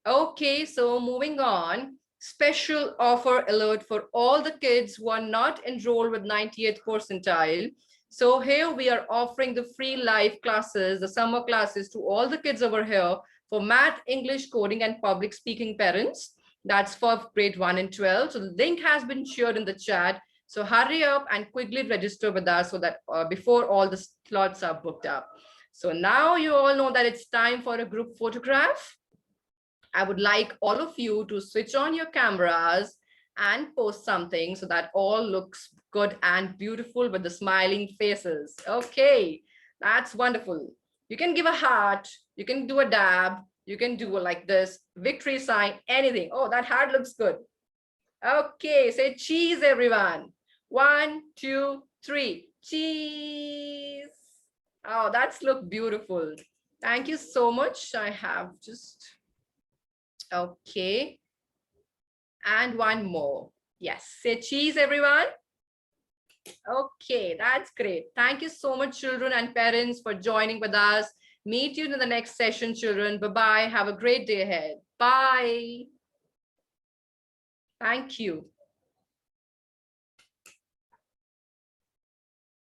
S1: Okay, so moving on. Special offer alert for all the kids who are not enrolled with 98th percentile. So here we are offering the free live classes, the summer classes, to all the kids over here for math, English, coding, and public speaking parents. That's for grade 1 and 12. So the link has been shared in the chat. So hurry up and quickly register with us so that before all the slots are booked up. So now you all know that it's time for a group photograph. I would like all of you to switch on your cameras and post something so that all looks good and beautiful with the smiling faces. Okay, that's wonderful. You can give a heart, you can do a dab, you can do like this, victory sign, anything. Oh, that heart looks good. Okay, say cheese, everyone. 1, 2, 3, cheese. Oh, that's look beautiful. Thank you so much. I have just, okay. And one more. Yes, say cheese, everyone. Okay, that's great. Thank you so much, children and parents, for joining with us. Meet you in the next session, children. Bye-bye. Have a great day ahead. Bye. Thank you.